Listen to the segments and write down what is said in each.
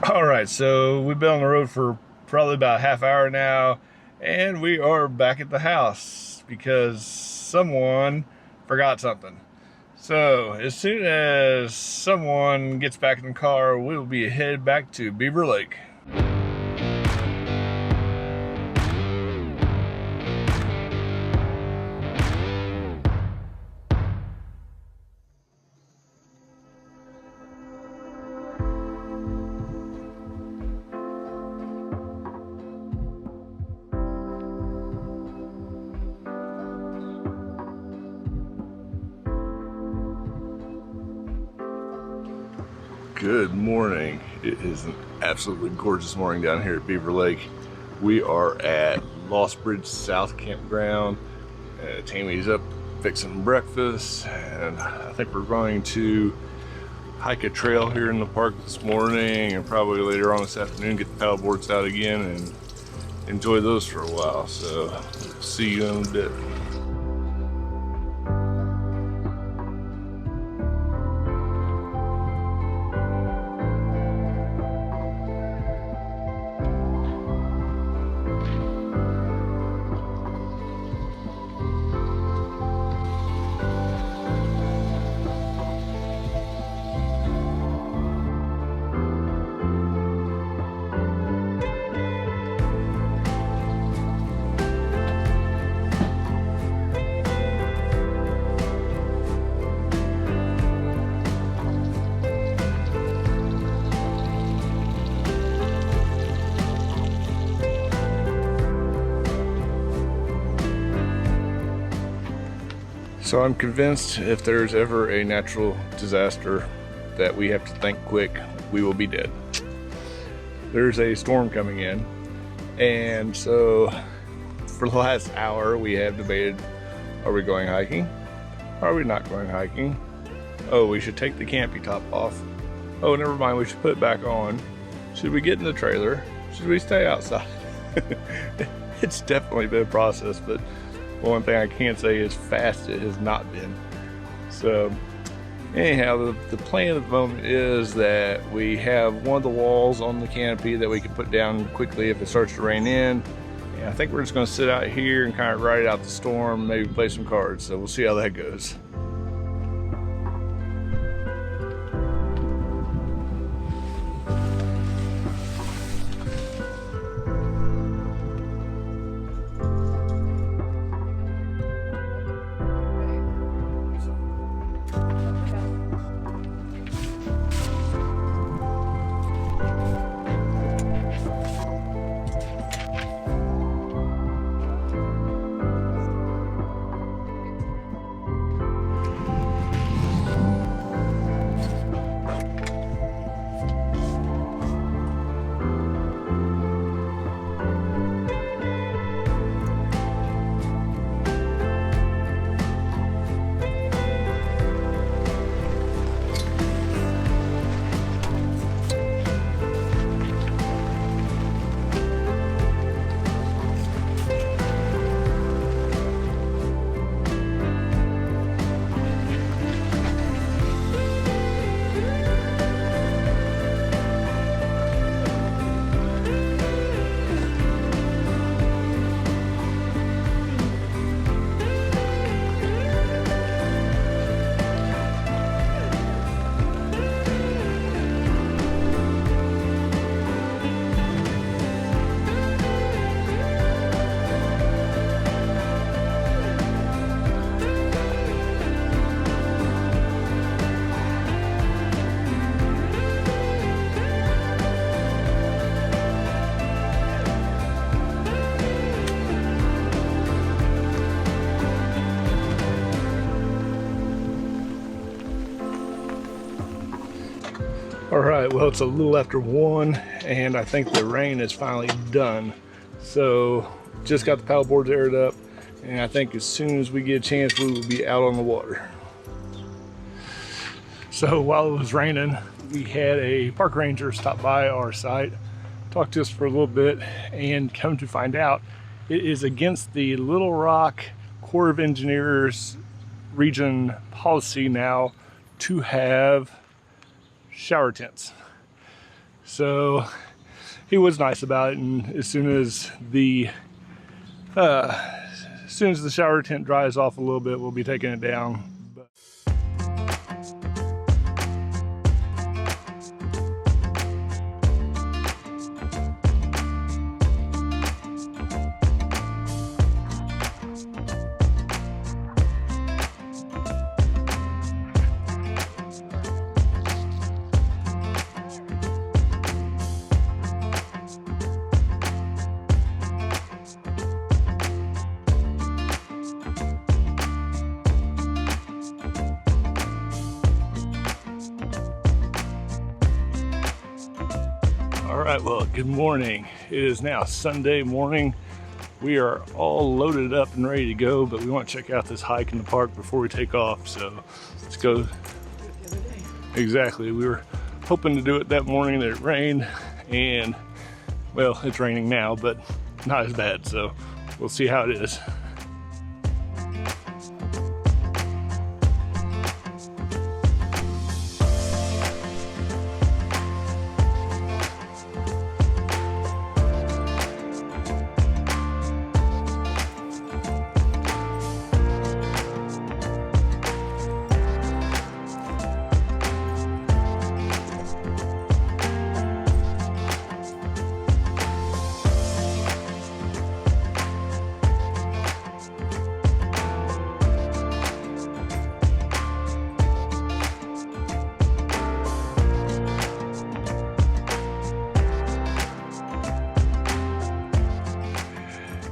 All right, so we've been on the road for probably about a half hour now, and we are back at the house because someone forgot something. So as soon as someone gets back in the car, we'll be headed back to Beaver Lake. Good morning. It is an absolutely gorgeous morning down here at Beaver Lake. We are at Lost Bridge South Campground. Tammy's up fixing breakfast, and I think we're going to hike a trail here in the park this morning, and probably later on this afternoon get the paddle boards out again and enjoy those for a while. So see you in a bit. So I'm convinced if there's ever a natural disaster that we have to think quick, we will be dead. There's a storm coming in, and so for the last hour we have debated, are we going hiking? Are we not going hiking? Oh, we should take the campy top off. Oh, never mind, we should put it back on. Should we get in the trailer? Should we stay outside? It's definitely been a process, but one thing I can say is fast it has not been. So anyhow, the plan at the moment is that we have one of the walls on the canopy that we can put down quickly if it starts to rain in. And I think we're just gonna sit out here and kind of ride out the storm, maybe play some cards. So we'll see how that goes. All right, well, it's a little after 1, and I think the rain is finally done. So just got the paddle boards aired up, and I think as soon as we get a chance, we will be out on the water. So while it was raining, we had a park ranger stop by our site, talk to us for a little bit, and come to find out it is against the Little Rock Corps of Engineers region policy now to have shower tents. So he was nice about it, and as soon as the shower tent dries off a little bit, we'll be taking it down. All right, well, good morning. It is now Sunday morning. We are all loaded up and ready to go, but we want to check out this hike in the park before we take off. So let's go. Exactly. We were hoping to do it that morning, that it rained, and well, it's raining now, but not as bad. So we'll see how it is.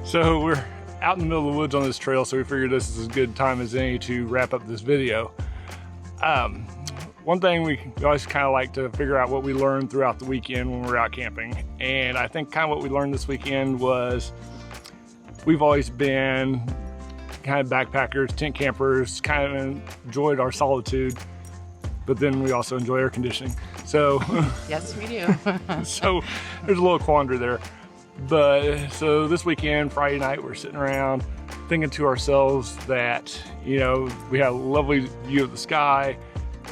So we're out in the middle of the woods on this trail, so we figured this is as good time as any to wrap up this video. One thing we always kind of like to figure out what we learned throughout the weekend when we're out camping. And I think kind of what we learned this weekend was we've always been kind of backpackers, tent campers, kind of enjoyed our solitude, but then we also enjoy air conditioning. So yes, we do. So there's a little quandary there. But so this weekend, Friday night, we're sitting around thinking to ourselves that, you know, we had a lovely view of the sky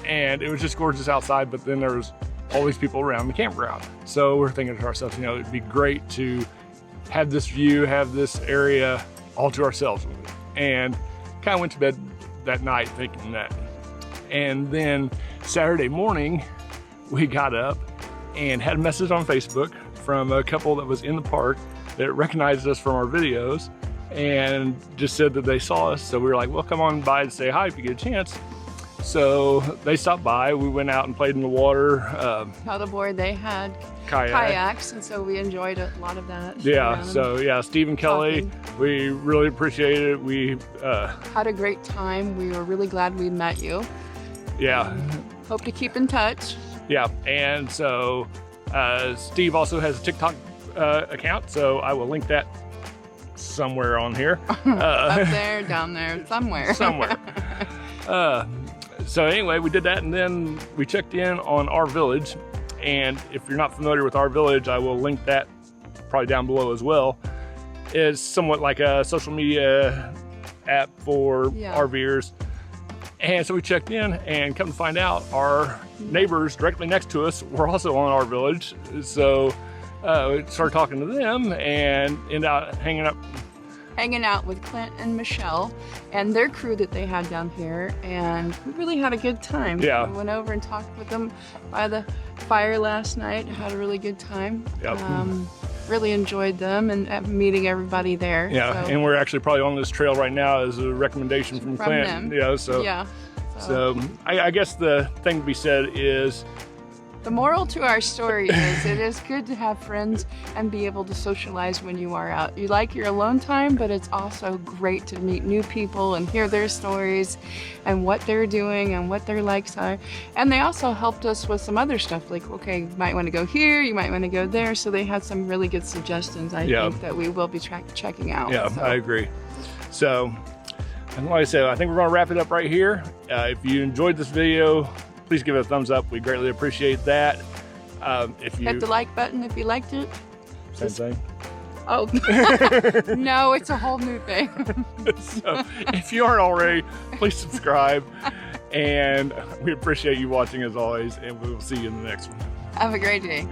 and it was just gorgeous outside, but then there was all these people around the campground. So we're thinking to ourselves, you know, it'd be great to have this view, have this area all to ourselves. And kind of went to bed that night thinking that. And then Saturday morning, we got up and had a message on Facebook from a couple that was in the park that recognized us from our videos and just said that they saw us. So we were like, well, come on by and say hi if you get a chance. So they stopped by. We went out and played in the water. Paddleboard, they had kayaks, and so we enjoyed a lot of that. Yeah, so yeah, Steve and Kelly, we really appreciated it. We had a great time. We were really glad we met you. Yeah. Hope to keep in touch. Yeah, and so Steve also has a TikTok account, so I will link that somewhere on here. Up there, down there, somewhere. Somewhere. So anyway, we did that, and then we checked in on Our Village. And if you're not familiar with Our Village, I will link that probably down below as well. It's somewhat like a social media app for RVers. And so we checked in, and come to find out, our neighbors directly next to us were also on Our Village. So we started talking to them and ended up hanging out with Clint and Michelle and their crew that they had down here, and we really had a good time. Yeah. We went over and talked with them by the fire last night, had a really good time. Yep. Really enjoyed them and meeting everybody there. Yeah, so. And we're actually probably on this trail right now as a recommendation from Clint. Them. You know, so, yeah. So I guess the thing to be said is, the moral to our story is it is good to have friends and be able to socialize when you are out. You like your alone time, but it's also great to meet new people and hear their stories and what they're doing and what their likes are. And they also helped us with some other stuff, like, okay, you might want to go here, you might want to go there. So they had some really good suggestions, I think, that we will be checking out. Yeah, so. I agree. So, and like I said, I think we're going to wrap it up right here. If you enjoyed this video, please give it a thumbs up. We greatly appreciate that. If you hit the like button if you liked it. Same thing. Oh, no, it's a whole new thing. So if you aren't already, please subscribe. And we appreciate you watching as always, and we will see you in the next one. Have a great day.